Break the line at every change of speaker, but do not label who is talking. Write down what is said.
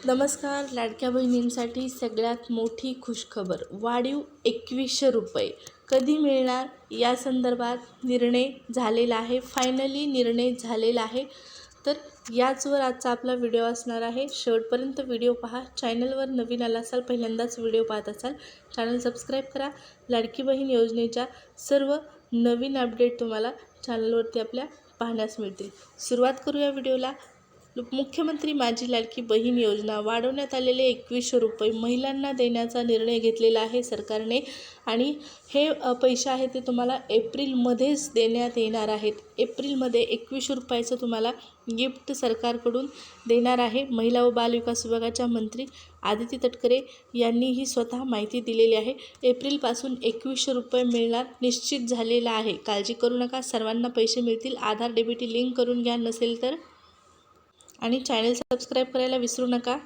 नमस्कार. लाडक्या बहिणींसाठी सगळ्यात मोठी खुशखबर. वाढीव 2100 रुपये कधी मिळणार या संदर्भात निर्णय झालेला आहे. फायनली निर्णय झालेला आहे. तर याचवर आजचा आपला व्हिडिओ असणार आहे. शेवटपर्यंत व्हिडिओ पहा. चॅनलवर नवीन आला असाल, पहिल्यांदाच व्हिडिओ पाहत असाल, चॅनल सबस्क्राईब करा. लाडकी बहीण योजनेच्या सर्व नवीन अपडेट तुम्हाला चॅनलवरती आपल्या पाहण्यास मिळतील. सुरुवात करूया व्हिडिओला. मुख्यमंत्री माझी लाडकी बहीण योजना वाढवण्यात आलेले 2100 रुपये महिलांना देण्याचा निर्णय घेतलेला आहे सरकारने. आणि हे पैसे आहेत ते तुम्हाला एप्रिलमध्येच देण्यात येणार आहेत. एप्रिलमध्ये 2100 रुपयाचं तुम्हाला गिफ्ट सरकारकडून देणार आहे. महिला व बालविकास विभागाच्या मंत्री आदिती तटकरे यांनी ही स्वतः माहिती दिलेली आहे. एप्रिलपासून 2100 रुपये मिळणार निश्चित झालेला आहे. काळजी करू नका, सर्वांना पैसे मिळतील. आधार DBT लिंक करून घ्या नसेल तर, आणि चॅनल सबस्क्राईब करायला विसरू नका.